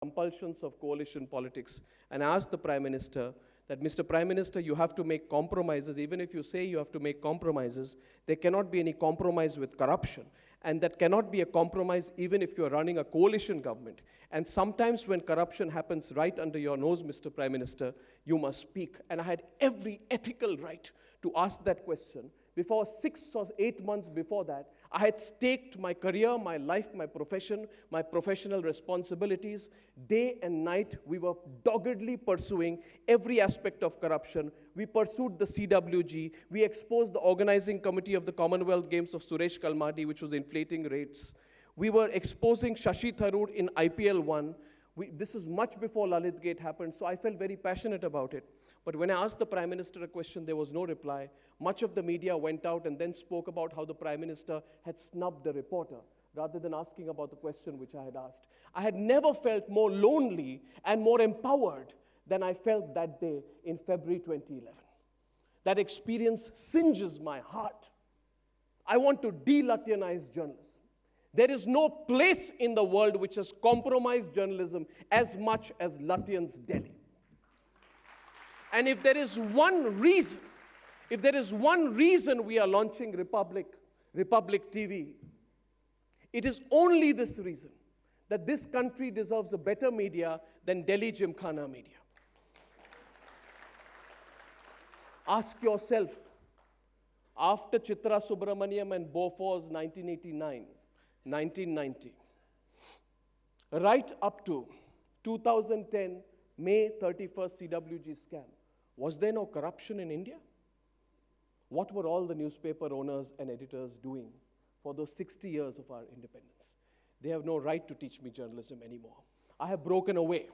compulsions of coalition politics and asked the Prime Minister that, Mr. Prime Minister, you have to make compromises. Even if you say you have to make compromises, there cannot be any compromise with corruption. And that cannot be a compromise even if you are running a coalition government. And sometimes when corruption happens right under your nose, Mr. Prime Minister, you must speak. And I had every ethical right to ask that question. Before 6 or 8 months before that, I had staked my career, my life, my profession, my professional responsibilities. Day and night, we were doggedly pursuing every aspect of corruption. We pursued the CWG. We exposed the organizing committee of the Commonwealth Games of Suresh Kalmadi, which was inflating rates. We were exposing Shashi Tharoor in IPL 1. This is much before Lalit Gate happened, so I felt very passionate about it. But when I asked the Prime Minister a question, there was no reply. Much of the media went out and then spoke about how the Prime Minister had snubbed a reporter, rather than asking about the question which I had asked. I had never felt more lonely and more empowered than I felt that day in February 2011. That experience singes my heart. I want to de-Lutyanize journalism. There is no place in the world which has compromised journalism as much as Lutyens' Delhi. And if there is one reason we are launching Republic TV, it is only this reason, that this country deserves a better media than Delhi Gymkhana media. Ask yourself, after Chitra Subramaniam and Bofors 1989, 1990, right up to 2010, May 31st CWG scam, was there no corruption in India? What were all the newspaper owners and editors doing for those 60 years of our independence? They have no right to teach me journalism anymore. I have broken away.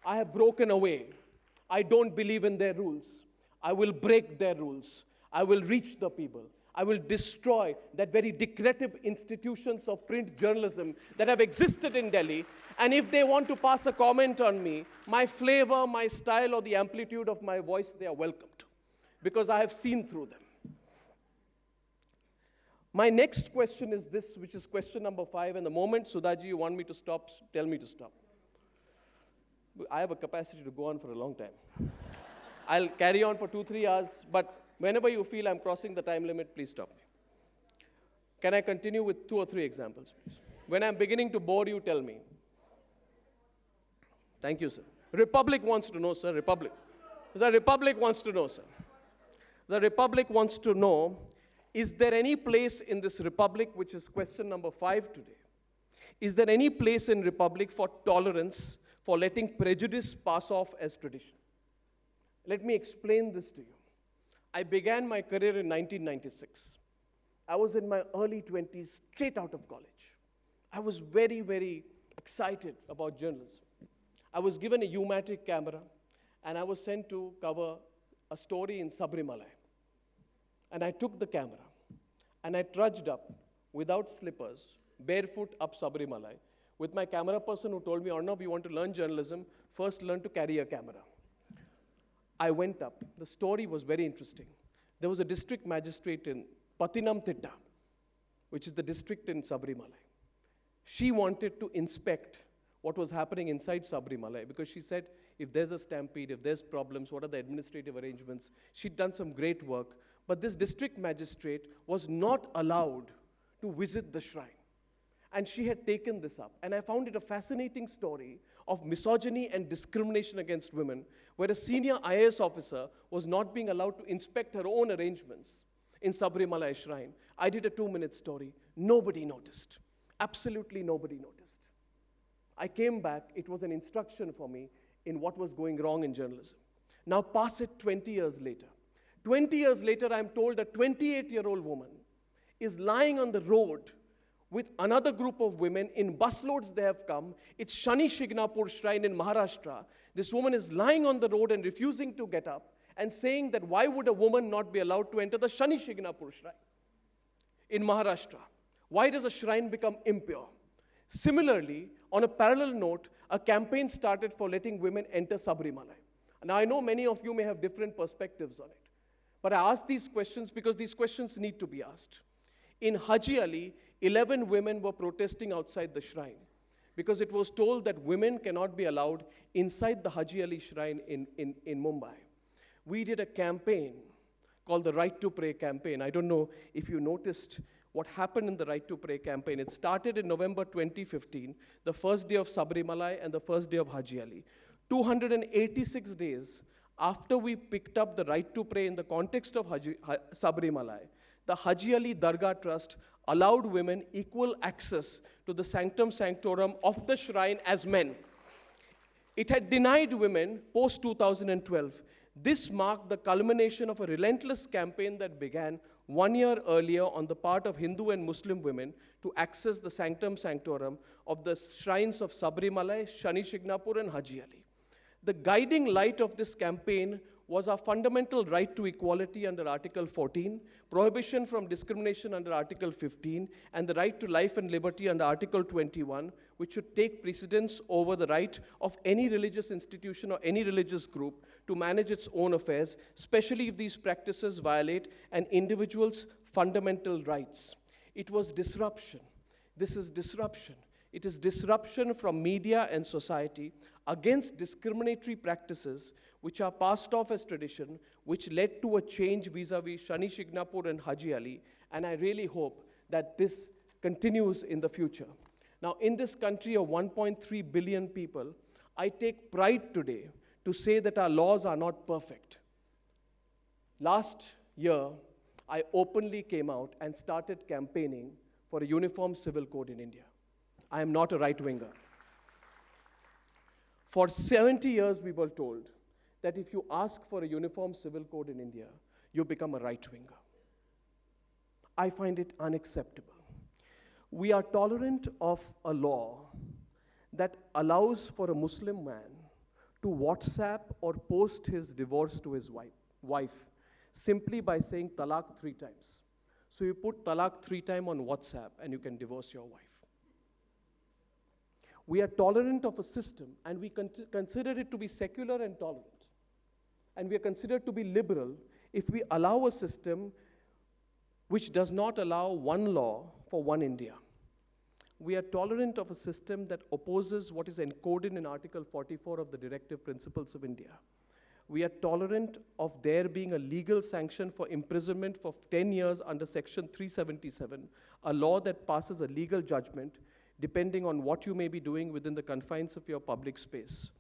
I don't believe in their rules. I will break their rules. I will reach the people. I will destroy that very decrepit institutions of print journalism that have existed in Delhi. And if they want to pass a comment on me, my flavor, my style, or the amplitude of my voice, they are welcome to, because I have seen through them. My next question is this, which is question number 5. And the moment, Sudhaji, you want me to stop, tell me to stop. I have a capacity to go on for a long time. I'll carry on for 2-3 hours, but whenever you feel I'm crossing the time limit, please stop me. Can I continue with 2 or 3 examples, please? When I'm beginning to bore you, tell me. Thank you, sir. Republic wants to know, sir. Republic. The Republic wants to know, sir. The Republic wants to know, is there any place in this Republic, which is question number 5 today, is there any place in Republic for tolerance, for letting prejudice pass off as tradition? Let me explain this to you. I began my career in 1996. I was in my early 20s, straight out of college. I was very, very excited about journalism. I was given a U-matic camera, and I was sent to cover a story in Sabrimalai. And I took the camera, and I trudged up without slippers, barefoot up Sabrimalai, with my camera person who told me, Arnab, you want to learn journalism, first learn to carry a camera. I went up. The story was very interesting. There was a district magistrate in Patinamthitta, which is the district in Sabrimalai. She wanted to inspect what was happening inside Sabrimalai, because she said, if there's a stampede, if there's problems, what are the administrative arrangements? She'd done some great work, but this district magistrate was not allowed to visit the shrine. And she had taken this up. And I found it a fascinating story of misogyny and discrimination against women, where a senior IAS officer was not being allowed to inspect her own arrangements in Sabrimalai shrine. I did a 2-minute story. Nobody noticed. Absolutely nobody noticed. I came back. It was an instruction for me in what was going wrong in journalism. Now pass it 20 years later. 20 years later, I'm told a 28-year-old woman is lying on the road with another group of women. In busloads they have come. It's Shani Shignapur shrine in Maharashtra. This woman is lying on the road and refusing to get up and saying that why would a woman not be allowed to enter the Shani Shignapur shrine in Maharashtra? Why does a shrine become impure? Similarly, on a parallel note, a campaign started for letting women enter Sabrimalai. Now I know many of you may have different perspectives on it, but I ask these questions because these questions need to be asked. In Haji Ali, 11 women were protesting outside the shrine because it was told that women cannot be allowed inside the Haji Ali Shrine in Mumbai. We did a campaign called the Right to Pray campaign. I don't know if you noticed what happened in the Right to Pray campaign. It started in November 2015, the first day of Sabarimala and the first day of Haji Ali. 286 days after we picked up the right to pray in the context of Sabarimala, the Haji Ali Dargah Trust allowed women equal access to the sanctum sanctorum of the shrine as men. It had denied women post-2012. This marked the culmination of a relentless campaign that began 1 year earlier on the part of Hindu and Muslim women to access the sanctum sanctorum of the shrines of Sabarimala, Shani Shignapur, and Haji Ali. The guiding light of this campaign was our fundamental right to equality under Article 14, prohibition from discrimination under Article 15, and the right to life and liberty under Article 21, which should take precedence over the right of any religious institution or any religious group to manage its own affairs, especially if these practices violate an individual's fundamental rights. It was disruption. This is disruption. It is disruption from media and society against discriminatory practices which are passed off as tradition, which led to a change vis-a-vis Shani Shignapur and Haji Ali, and I really hope that this continues in the future. Now, in this country of 1.3 billion people, I take pride today to say that our laws are not perfect. Last year, I openly came out and started campaigning for a uniform civil code in India. I am not a right-winger. For 70 years, we were told that if you ask for a uniform civil code in India, you become a right-winger. I find it unacceptable. We are tolerant of a law that allows for a Muslim man to WhatsApp or post his divorce to his wife simply by saying talaq 3 times. So you put talaq 3 times on WhatsApp and you can divorce your wife. We are tolerant of a system, and we consider it to be secular and tolerant. And we are considered to be liberal if we allow a system which does not allow one law for one India. We are tolerant of a system that opposes what is encoded in Article 44 of the Directive Principles of India. We are tolerant of there being a legal sanction for imprisonment for 10 years under Section 377, a law that passes a legal judgment depending on what you may be doing within the confines of your public space.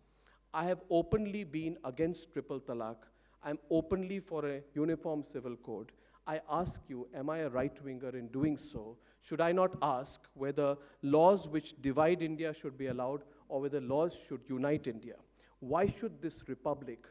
I have openly been against triple talaq. I'm openly for a uniform civil code. I ask you, am I a right-winger in doing so? Should I not ask whether laws which divide India should be allowed or whether laws should unite India? Why should this republic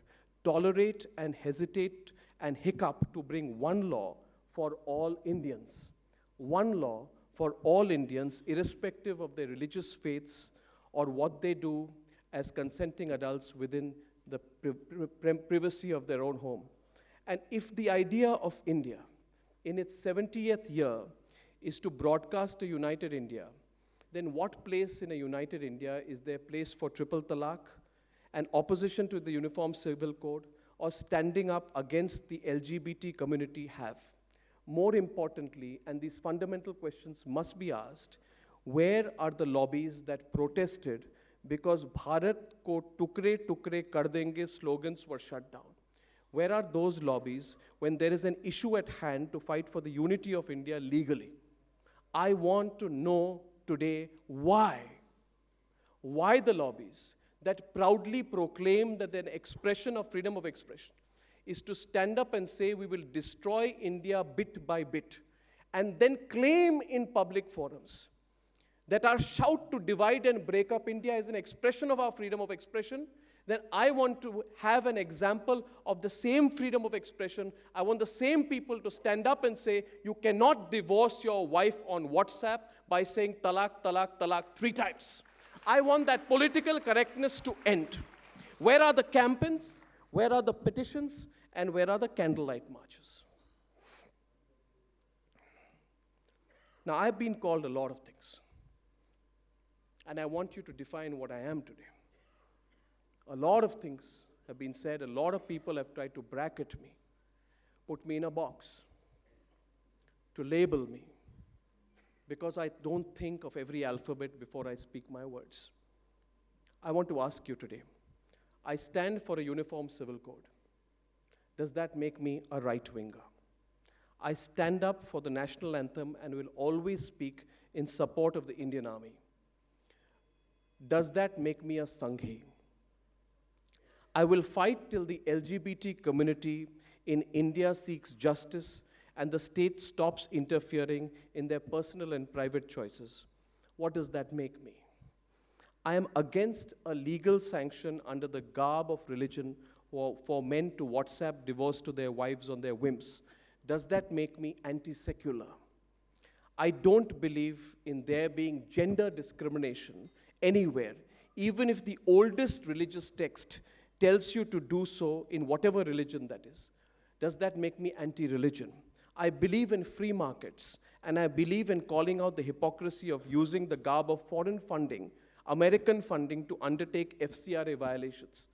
tolerate and hesitate and hiccup to bring one law for all Indians? One law for all Indians, irrespective of their religious faiths or what they do as consenting adults within the privacy of their own home. And if the idea of India in its 70th year is to broadcast a united India, then what place in a united India is there place for triple talaq, an opposition to the Uniform Civil Code, or standing up against the LGBT community have? More importantly, and these fundamental questions must be asked, where are the lobbies that protested because Bharat ko tukre tukre kar denge slogans were shut down? Where are those lobbies when there is an issue at hand to fight for the unity of India legally? I want to know today why the lobbies that proudly proclaim that an expression of freedom of expression is to stand up and say we will destroy India bit by bit, and then claim in public forums that our shout to divide and break up India is an expression of our freedom of expression, then I want to have an example of the same freedom of expression. I want the same people to stand up and say, you cannot divorce your wife on WhatsApp by saying talaq, talaq, talaq 3 times. I want that political correctness to end. Where are the campaigns? Where are the petitions? And where are the candlelight marches? Now, I've been called a lot of things. And I want you to define what I am today. A lot of things have been said. A lot of people have tried to bracket me, put me in a box, to label me. because I don't think of every alphabet before I speak my words. I want to ask you today, I stand for a uniform civil code. Does that make me a right-winger? I stand up for the national anthem and will always speak in support of the Indian Army. Does that make me a Sanghi? I will fight till the LGBT community in India seeks justice and the state stops interfering in their personal and private choices. What does that make me? I am against a legal sanction under the garb of religion for men to WhatsApp divorce to their wives on their whims. Does that make me anti-secular? I don't believe in there being gender discrimination anywhere, even if the oldest religious text tells you to do so in whatever religion that is. Does that make me anti-religion? I believe in free markets, and I believe in calling out the hypocrisy of using the garb of foreign funding, American funding, to undertake FCRA violations.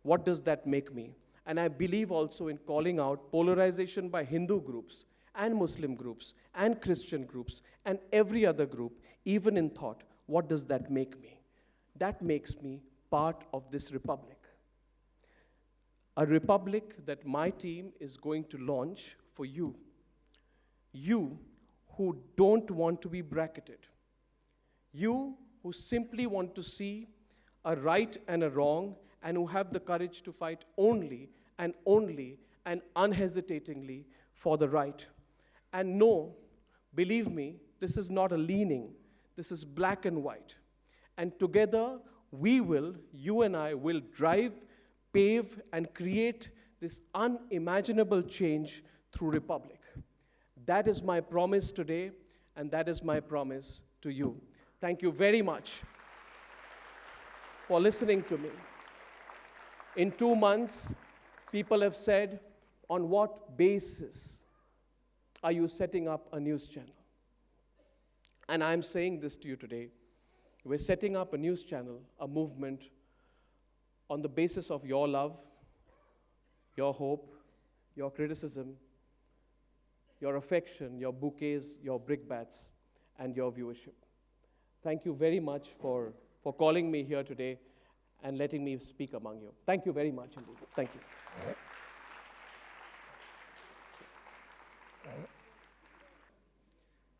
What does that make me? And I believe also in calling out polarization by Hindu groups and Muslim groups and Christian groups and every other group, even in thought. What does that make me? That makes me part of this republic. A republic that my team is going to launch for you. You who don't want to be bracketed. You who simply want to see a right and a wrong, and who have the courage to fight only and unhesitatingly for the right. And no, believe me, this is not a leaning. This is black and white. And together, you and I will drive, pave, and create this unimaginable change through Republic. That is my promise today, and that is my promise to you. Thank you very much for listening to me. In 2 months, people have said, on what basis are you setting up a news channel? And I'm saying this to you today. We're setting up a news channel, a movement, on the basis of your love, your hope, your criticism, your affection, your bouquets, your brickbats, and your viewership. Thank you very much for calling me here today and letting me speak among you. Thank you very much indeed. Thank you.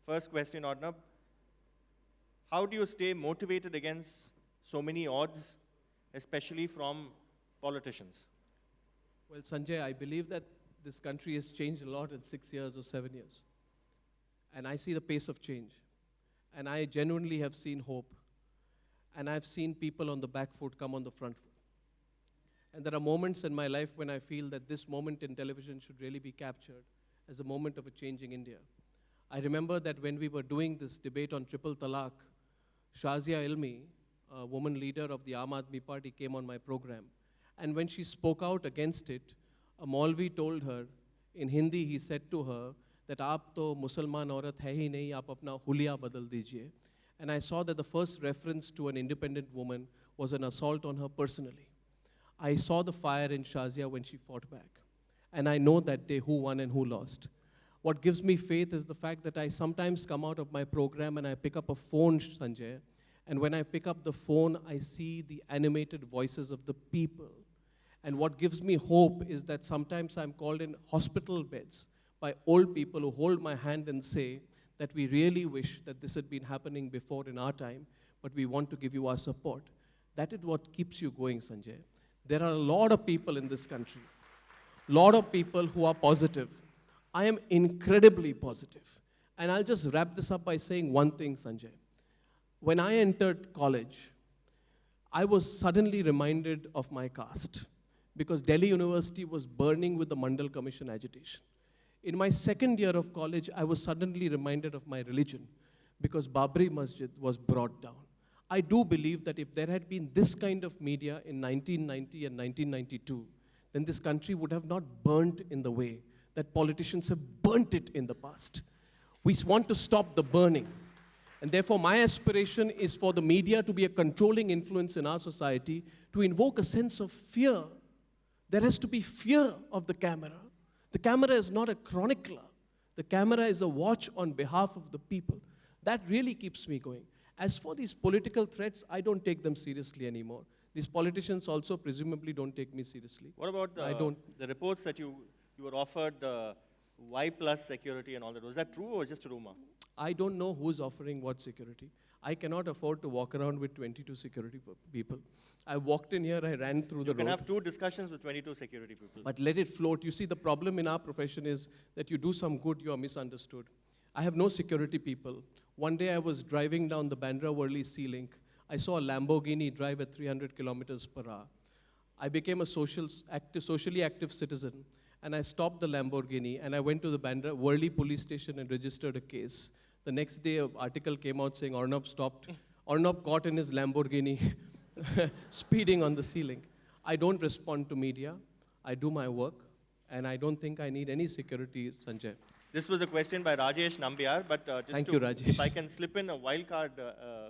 First question, Arnab. How do you stay motivated against so many odds, especially from politicians? Well, Sanjay, I believe that this country has changed a lot in 6 years or 7 years. And I see the pace of change. And I genuinely have seen hope. And I've seen people on the back foot come on the front foot. And there are moments in my life when I feel that this moment in television should really be captured as a moment of a changing India. I remember that when we were doing this debate on triple talaq, Shazia Ilmi, a woman leader of the Aam Aadmi Party, came on my program. And when she spoke out against it, a Maulvi told her, in Hindi he said to her, that aap to Musalman aurat hai hi nahi, aap apna huliya badal dijiye. And I saw that the first reference to an independent woman was an assault on her personally. I saw the fire in Shazia when she fought back. And I know that day who won and who lost. What gives me faith is the fact that I sometimes come out of my program and I pick up a phone, Sanjay, and when I pick up the phone, I see the animated voices of the people. And what gives me hope is that sometimes I'm called in hospital beds by old people who hold my hand and say that we really wish that this had been happening before in our time, but we want to give you our support. That is what keeps you going, Sanjay. There are a lot of people in this country, a lot of people who are positive. I am incredibly positive. And I'll just wrap this up by saying one thing, Sanjay. When I entered college, I was suddenly reminded of my caste because Delhi University was burning with the Mandal Commission agitation. In my second year of college, I was suddenly reminded of my religion because Babri Masjid was brought down. I do believe that if there had been this kind of media in 1990 and 1992, then this country would have not burnt in the way that politicians have burnt it in the past. We want to stop the burning. And therefore, my aspiration is for the media to be a controlling influence in our society, to invoke a sense of fear. There has to be fear of the camera. The camera is not a chronicler. The camera is a watch on behalf of the people. That really keeps me going. As for these political threats, I don't take them seriously anymore. These politicians also presumably don't take me seriously. What about I don't. the reports that you were offered Y plus security and all that? Was that true or just a rumor? I don't know who's offering what security. I cannot afford to walk around with 22 security people. I walked in here, I ran through the road. You can have 2 discussions with 22 security people. But let it float. You see, the problem in our profession is that you do some good, you are misunderstood. I have no security people. One day I was driving down the Bandra-Worli Sea Link. I saw a Lamborghini drive at 300 kilometers per hour. I became a socially active citizen, and I stopped the Lamborghini, and I went to the Bandra-Worli police station and registered a case. The next day, an article came out saying Arnab caught in his Lamborghini speeding on the sea link. I don't respond to media. I do my work, and I don't think I need any security, Sanjay. This was a question by Rajesh Nambiar, but Thank you, Rajesh. if I can slip in a wildcard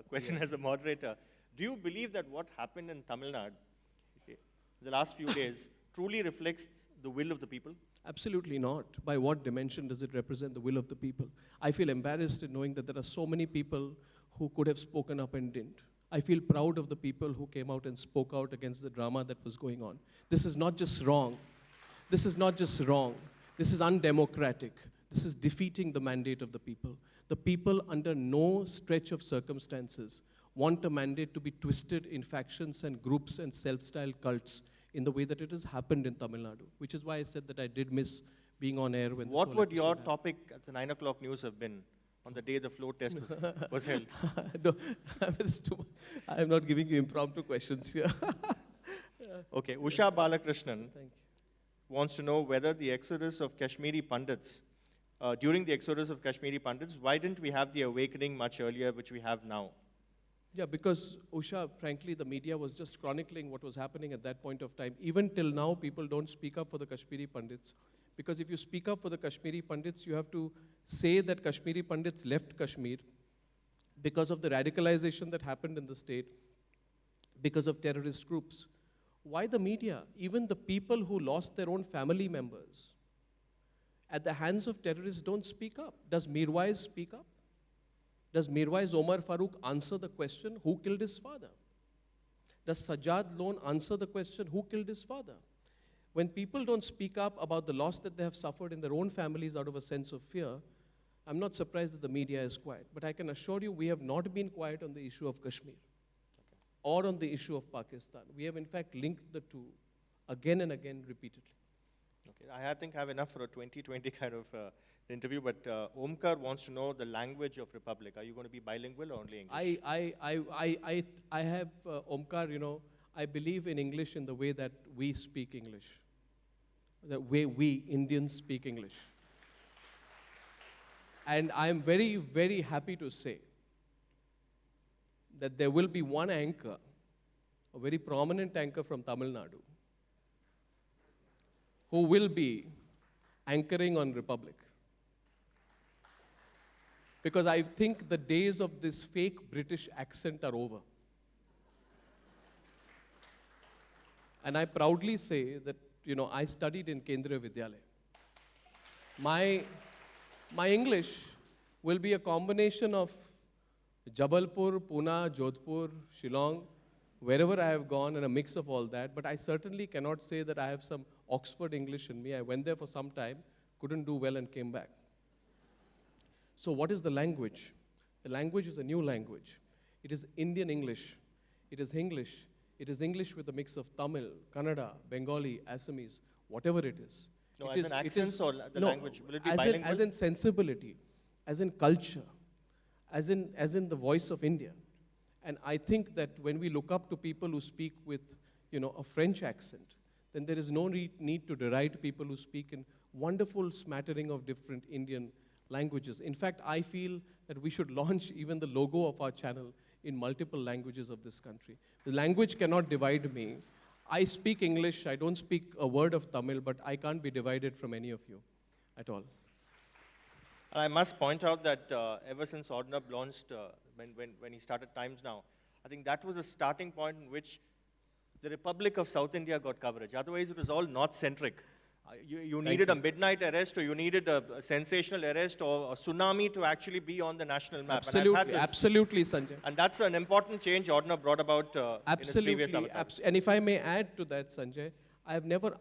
question as a moderator, do you believe that what happened in Tamil Nadu the last few days truly reflects the will of the people? Absolutely not. By what dimension does it represent the will of the people? I feel embarrassed in knowing that there are so many people who could have spoken up and didn't. I feel proud of the people who came out and spoke out against the drama that was going on. This is not just wrong. This is not just wrong. This is undemocratic. This is defeating the mandate of the people. The people, under no stretch of circumstances, want a mandate to be twisted in factions and groups and self-styled cults in the way that it has happened in Tamil Nadu, which is why I said that I did miss being on air when What would your topic at the 9 o'clock news have been on the day the float test was held? No, I'm not giving you impromptu questions here. Okay, Usha Balakrishnan wants to know whether the exodus of Kashmiri Pandits, during the exodus of Kashmiri Pandits, why didn't we have the awakening much earlier, which we have now? Yeah, because, Usha, frankly, the media was just chronicling what was happening at that point of time. Even till now, people don't speak up for the Kashmiri Pandits. Because if you speak up for the Kashmiri Pandits, you have to say that Kashmiri Pandits left Kashmir because of the radicalization that happened in the state, because of terrorist groups. Why the media? Even the people who lost their own family members at the hands of terrorists don't speak up. Does Mirwais speak up? Does Mirwais Omar Farooq answer the question, who killed his father? Does Sajjad Lone answer the question, who killed his father? When people don't speak up about the loss that they have suffered in their own families out of a sense of fear, I'm not surprised that the media is quiet. But I can assure you, we have not been quiet on the issue of Kashmir or on the issue of Pakistan. We have, in fact, linked the two again and again repeatedly. Okay, I think I have enough for a 2020 kind of interview, but Omkar wants to know the language of Republic. Are you going to be bilingual or only English? I have, Omkar, you know, I believe in English in the way that we speak English, the way we Indians speak English. And I'm very, very happy to say that there will be one anchor, a very prominent anchor from Tamil Nadu, who will be anchoring on Republic. Because I think the days of this fake British accent are over. And I proudly say that, you know, I studied in Kendriya Vidyalaya. My English will be a combination of Jabalpur, Pune, Jodhpur, Shillong, wherever I have gone, and a mix of all that. But I certainly cannot say that I have some Oxford English in me. I went there for some time, couldn't do well, and came back. So what is the language? The language is a new language. It is Indian English. It is English. It is English with a mix of Tamil, Kannada, Bengali, Assamese, whatever it is. No, it as an accent or the language? Will it be as bilingual? as in sensibility, as in culture, as in the voice of India. And I think that when we look up to people who speak with, you know, a French accent, then there is no need to deride people who speak in wonderful smattering of different Indian languages. In fact, I feel that we should launch even the logo of our channel in multiple languages of this country. The language cannot divide me. I speak English, I don't speak a word of Tamil, but I can't be divided from any of you at all. I must point out that ever since Arnab launched, when he started Times Now, I think that was a starting point in which the Republic of South India got coverage. Otherwise, it was all North-centric. You needed a midnight arrest, or you needed a sensational arrest, or a tsunami to actually be on the national map. Absolutely, absolutely, Sanjay. And that's an important change Arnab brought about in his previous avatar. And if I may add to that, Sanjay, I have never